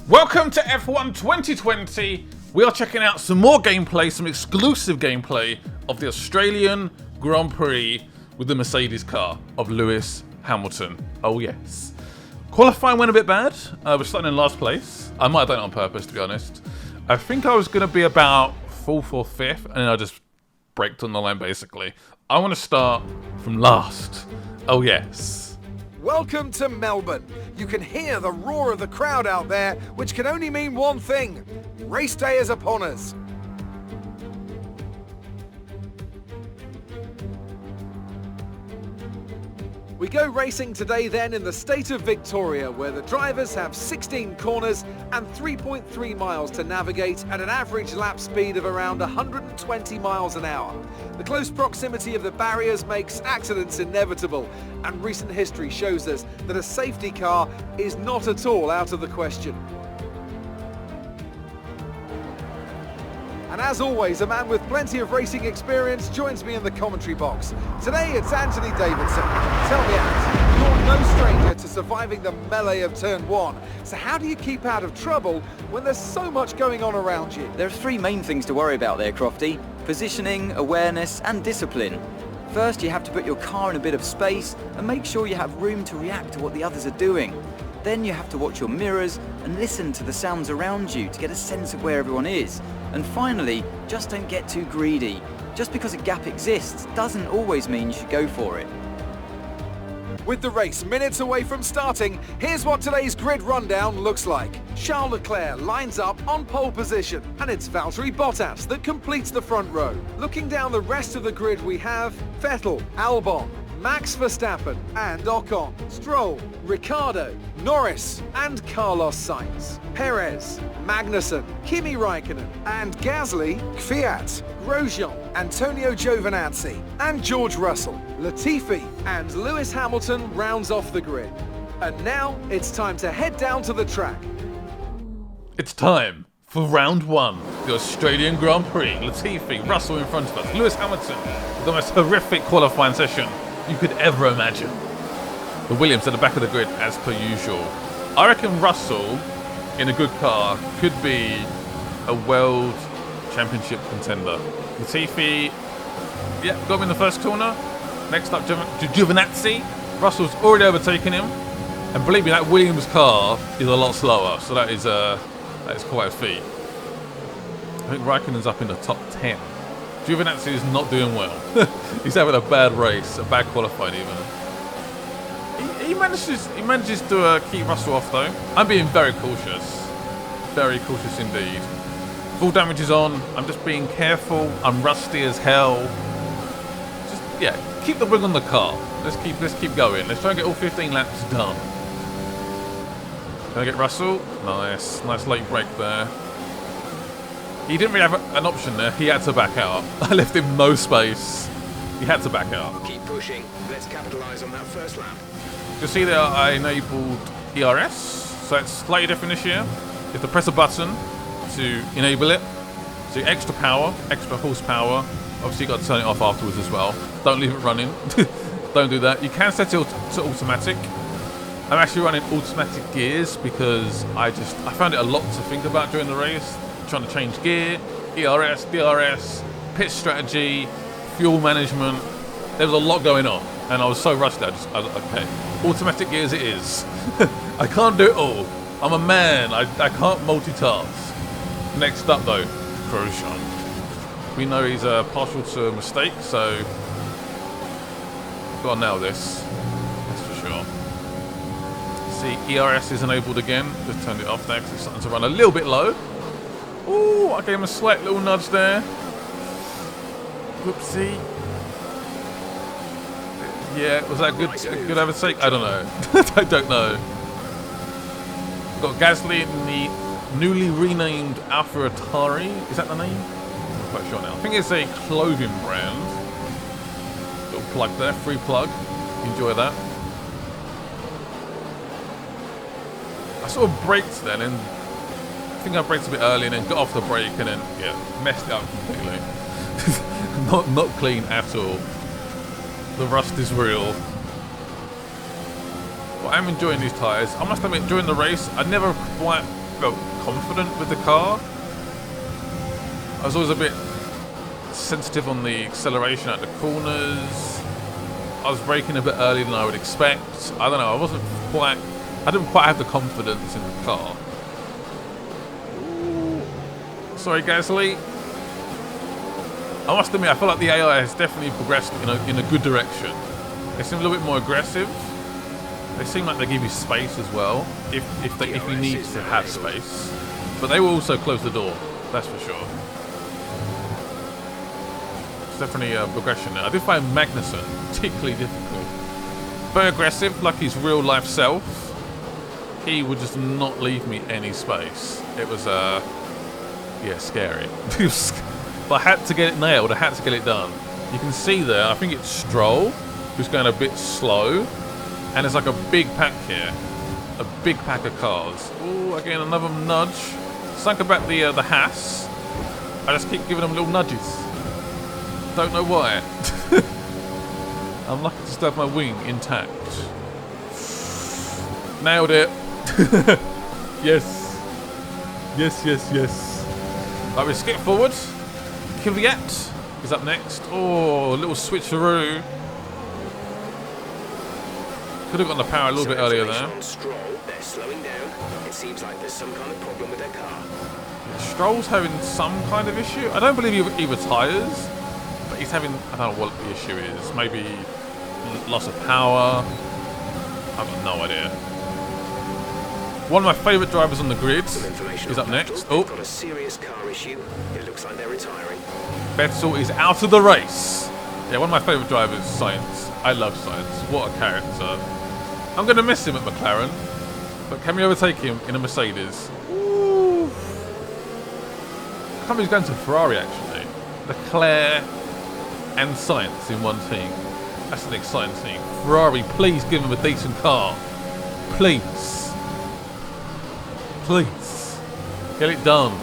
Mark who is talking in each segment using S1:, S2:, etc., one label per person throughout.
S1: Welcome to F1 2020. We are checking out some more gameplay, some exclusive gameplay of the Australian Grand Prix with the Mercedes car of Lewis Hamilton. Oh yes. Qualifying went a bit bad. We're starting in last place. I might have done it on purpose, to be honest. I think I was going to be about 4th or 5th, and then I just braked on the line, basically. I want to start from last. Oh yes.
S2: Welcome to Melbourne. You can hear the roar of the crowd out there, which can only mean one thing. Race day is upon us. We go racing today then in the state of Victoria, where the drivers have 16 corners and 3.3 miles to navigate at an average lap speed of around 120 miles an hour. The close proximity of the barriers makes accidents inevitable, and recent history shows us that a safety car is not at all out of the question. And as always, a man with plenty of racing experience joins me in the commentary box. Today it's Anthony Davidson. Tell me, Ant, you're no stranger to surviving the melee of turn 1. So how do you keep out of trouble when there's so much going on around you?
S3: There are three main things to worry about there, Crofty. Positioning, awareness and discipline. First, you have to put your car in a bit of space and make sure you have room to react to what the others are doing. Then you have to watch your mirrors and listen to the sounds around you to get a sense of where everyone is. And finally, just don't get too greedy. Just because a gap exists doesn't always mean you should go for it.
S2: With the race minutes away from starting, here's what today's grid rundown looks like. Charles Leclerc lines up on pole position, and it's Valtteri Bottas that completes the front row. Looking down the rest of the grid, we have Vettel, Albon, Max Verstappen and Ocon, Stroll, Ricciardo, Norris and Carlos Sainz, Perez, Magnussen, Kimi Raikkonen and Gasly, Kvyat, Grosjean, Antonio Giovinazzi and George Russell, Latifi and Lewis Hamilton rounds off the grid. And now it's time to head down to the track.
S1: It's time for round 1, the Australian Grand Prix. Latifi, Russell in front of us, Lewis Hamilton, the most horrific qualifying session you could ever imagine. The Williams at the back of the grid as per usual. I reckon Russell in a good car could be a world championship contender. Latifi, yeah, got him in the first corner. Next up, Giovinazzi. Russell's already overtaken him. And believe me, that Williams car is a lot slower, so that is quite a feat. I think Raikkonen's up in the top 10. Giovinazzi is not doing well. He's having a bad race, a bad qualifying even. He manages to keep Russell off though. I'm being very cautious indeed. Full damage is on. I'm just being careful. I'm rusty as hell. Just keep the wing on the car. Let's keep going. Let's try and get all 15 laps done. Can I get Russell? Nice late break there. He didn't really have an option there. He had to back out. I left him no space. He had to back out.
S4: Keep pushing. Let's capitalise on that first lap.
S1: You see there I enabled ERS. So it's slightly different this year. You have to press a button to enable it. So extra power, extra horsepower. Obviously you got to turn it off afterwards as well. Don't leave it running. Don't do that. You can set it to automatic. I'm actually running automatic gears because I found it a lot to think about during the race. Trying to change gear, ERS, DRS, pit strategy, fuel management. There was a lot going on, and I was so rushed there. Okay, automatic gears it is. I can't do it all. I'm a man. I can't multitask. Next up though, Grosjean. We know he's partial to a mistake, so got to nail this. That's for sure. See, ERS is enabled again. Just turned it off there because it's starting to run a little bit low. Ooh, I gave him a slight little nudge there. Whoopsie. Yeah, was that a good overtake? I don't know. I don't know. We've got Gasly in the newly renamed Alpha Atari. Is that the name? I'm not quite sure now. I think it's a clothing brand. Little plug there, free plug. Enjoy that. I sort of braked then and I think I braked a bit early and then got off the brake and then messed it up completely. not clean at all. The rust is real. But I'm enjoying these tyres. I must admit, during the race, I never quite felt confident with the car. I was always a bit sensitive on the acceleration at the corners. I was braking a bit earlier than I would expect. I don't know, I didn't quite have the confidence in the car. Ooh. Sorry, Gasly. I must admit, I feel like the AI has definitely progressed in a good direction. They seem a little bit more aggressive. They seem like they give you space as well, if you need to have space. But they will also close the door, that's for sure. It's definitely a progression there. I did find Magnussen particularly difficult. Very aggressive, like his real life self. He would just not leave me any space. It was, yeah, scary. But I had to get it nailed, I had to get it done. You can see there, I think it's Stroll, who's going a bit slow. And there's like a big pack here. A big pack of cars. Oh, again, another nudge. Something about the Haas. I just keep giving them little nudges. Don't know why. I'm lucky to still have my wing intact. Nailed it. Yes. Yes, yes, yes. Right, we skip forward. Kvyat is up next. Oh, a little switcheroo. Could have gotten the power a little bit earlier there.
S4: On Stroll, they're slowing down. It seems like there's some kind of problem with their car.
S1: Yeah, Stroll's having some kind of issue. I don't believe he retires, but he's having, I don't know what the issue is. Maybe loss of power. I've got no idea. One of my favourite drivers on the grid is up next. Oh,
S4: got a serious car issue. It looks like they're retiring.
S1: Vettel is out of the race. Yeah, one of my favourite drivers, Sainz. I love Sainz. What a character. I'm going to miss him at McLaren, but can we overtake him in a Mercedes? Ooh. I can't believe he's going to Ferrari, actually. Leclerc and Sainz in one team. That's an exciting thing. Ferrari, please give him a decent car. Please. Please. Get it done.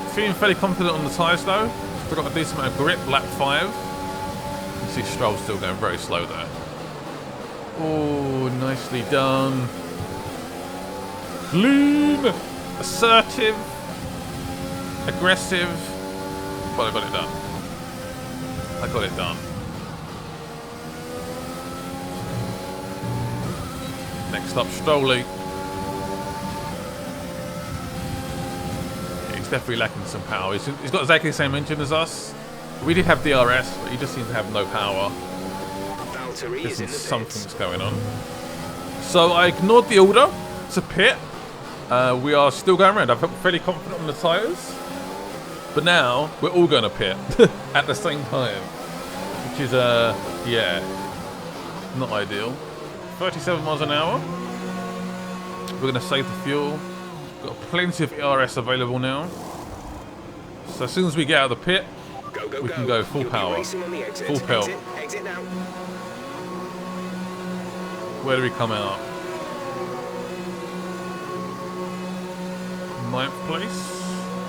S1: Feeling fairly confident on the tyres, though. Still got a decent amount of grip, lap 5. You can see Stroll still going very slow there. Oh, nicely done. Clean, assertive, aggressive. But I got it done. I got it done. Next up, Strolly. Yeah, he's definitely lacking some power. He's got exactly the same engine as us. We did have DRS, but he just seems to have no power. Something's going on. So I ignored the order to pit. We are still going around. I'm fairly confident on the tyres. But now we're all going to pit at the same time. Which is, yeah, not ideal. 37 miles an hour. We're going to save the fuel. Got plenty of ERS available now. So as soon as we get out of the pit, we can go full power. Full pelt.
S4: Exit now.
S1: Where do we come out? 9th place.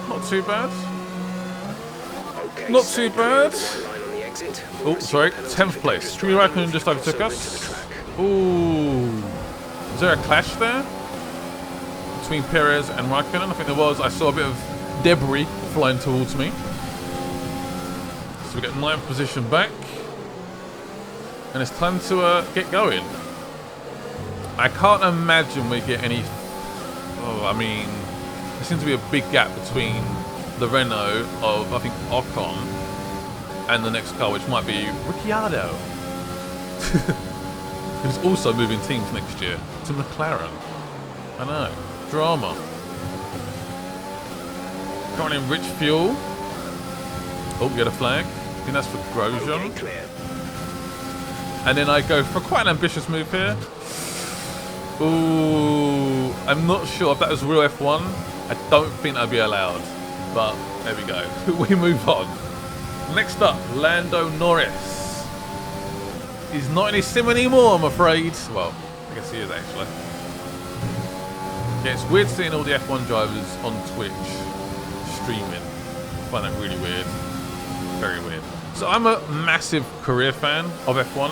S1: Not too bad.
S4: Okay,
S1: Not too bad.
S4: line on the exit.
S1: Oh, sorry. 10th place. Kimi Raikkonen just overtook us. Ooh. Is there a clash there? Between Perez and Raikkonen? I think there was. I saw a bit of debris flying towards me. So we get 9th position back. And it's time to get going. I can't imagine we get any... Oh, I mean... There seems to be a big gap between the Renault of, I think, Ocon and the next car, which might be Ricciardo. Who's also moving teams next year to McLaren. I know. Drama. Currently in rich fuel. Oh, get a flag. I think that's for Grosjean.
S4: Okay,
S1: And then I go for quite an ambitious move here. Ooh, I'm not sure if that was real F1. I don't think that'd be allowed. But there we go. We move on. Next up, Lando Norris. He's not in his sim anymore, I'm afraid. Well, I guess he is actually. Yeah, it's weird seeing all the F1 drivers on Twitch streaming. I find that really weird. Very weird. So I'm a massive career fan of F1.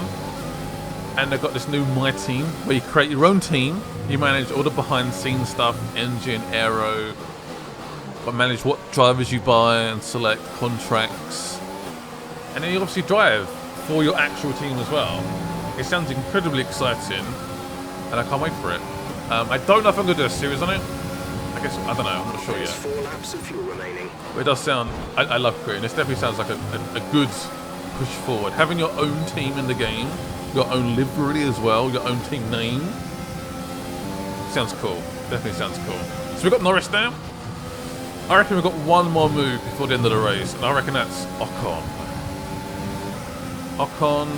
S1: And they've got this new My Team, where you create your own team. You manage all the behind-the-scenes stuff, engine, aero, but manage what drivers you buy and select contracts. And then you obviously drive for your actual team as well. It sounds incredibly exciting, and I can't wait for it. I don't know if I'm going to do a series on it. I guess, I don't know, I'm not sure yet.
S4: 4 laps of fuel remaining.
S1: But it does sound, I love creating. This definitely sounds like a good push forward. Having your own team in the game, your own livery as well, your own team name. Sounds cool. Definitely sounds cool. So we've got Norris now. I reckon we've got one more move before the end of the race, and I reckon that's Ocon. Ocon,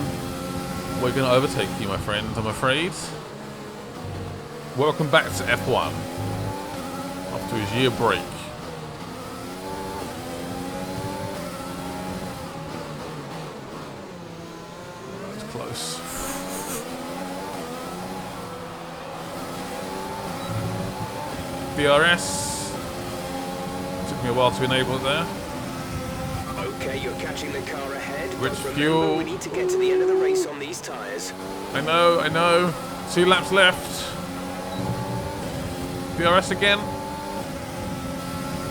S1: we're going to overtake you, my friend, I'm afraid. Welcome back to F1 after his year break. That's close. DRS. Took me a while to enable it there.
S4: Okay, you're catching the car ahead.
S1: Rich
S4: but remember,
S1: fuel.
S4: we need to get to the end of the race on these tyres.
S1: I know. 2 laps left. DRS again.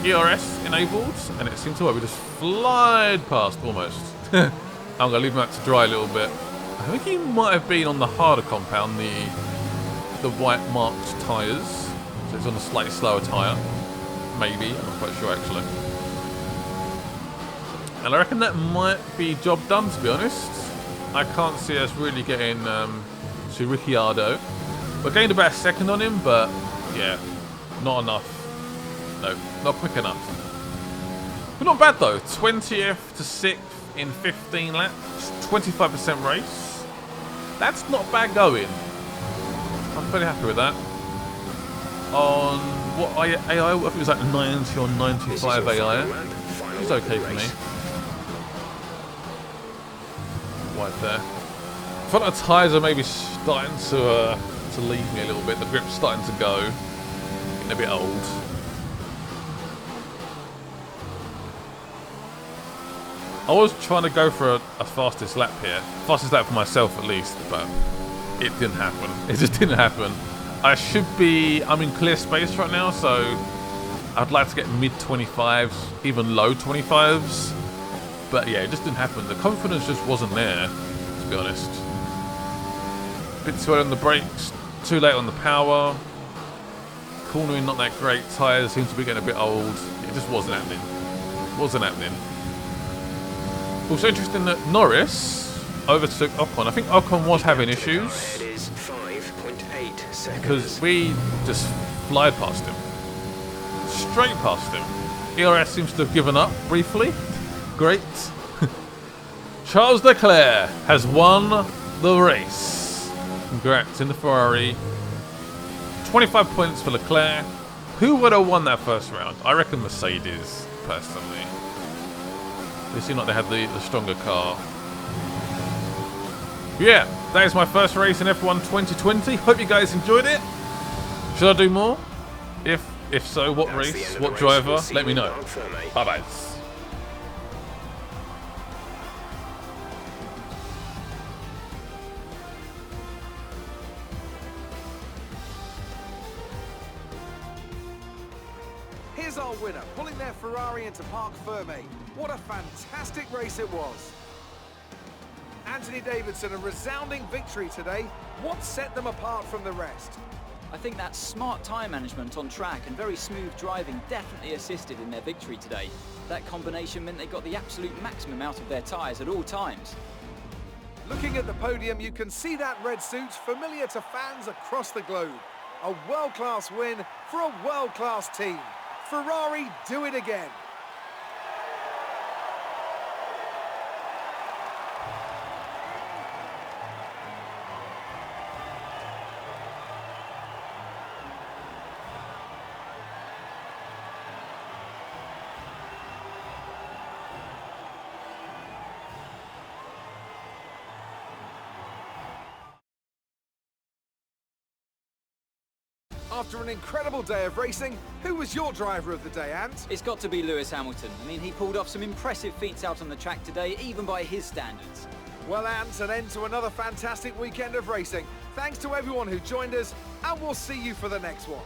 S1: ERS enabled, and it seemed to work. We just flied past almost. I'm going to leave him out to dry a little bit. I think he might have been on the harder compound, the white marked tyres. So it's on a slightly slower tyre. Maybe, I'm not quite sure actually. And I reckon that might be job done, to be honest. I can't see us really getting to Ricciardo. We're gained about a second on him, but yeah, not enough. No, not quick enough. But not bad though. 20th to 6th in 15 laps. 25% race. That's not bad going. I'm pretty happy with that. On what AI? I think it was like 90 or 95 AI. It's okay for me. Wide there. I feel like the tyres are maybe starting to leave me a little bit. The grip's starting to go. Getting a bit old. I was trying to go for a fastest lap here. Fastest lap for myself at least, but it didn't happen. It just didn't happen. I'm in clear space right now, so I'd like to get mid-25s, even low 25s. But yeah, it just didn't happen. The confidence just wasn't there, to be honest. A bit too early on the brakes, too late on the power. Cornering not that great. Tyres seem to be getting a bit old. It just wasn't happening. Wasn't happening. Also interesting that Norris overtook Ocon. I think Ocon was having issues.
S4: It is 5.8 seconds.
S1: Because we just flied past him. Straight past him. ERS seems to have given up briefly. Great. Charles Leclerc has won the race. Congrats in the Ferrari. 25 points for Leclerc. Who would have won that first round? I reckon Mercedes, personally. They seem like they had the stronger car. Yeah, that is my first race in F1 2020. Hope you guys enjoyed it. Should I do more? If so, what race, what driver? Let me know. Bye-bye.
S2: Here's our winner, pulling their Ferrari into Parc Fermé. What a fantastic race it was. Anthony Davidson, a resounding victory today. What set them apart from the rest?
S3: I think that smart tyre management on track and very smooth driving definitely assisted in their victory today. That combination meant they got the absolute maximum out of their tyres at all times.
S2: Looking at the podium, you can see that red suit familiar to fans across the globe. A world-class win for a world-class team. Ferrari do it again. After an incredible day of racing, who was your driver of the day, Ant?
S3: It's got to be Lewis Hamilton. I mean, he pulled off some impressive feats out on the track today, even by his standards.
S2: Well, Ant, an end to another fantastic weekend of racing. Thanks to everyone who joined us, and we'll see you for the next one.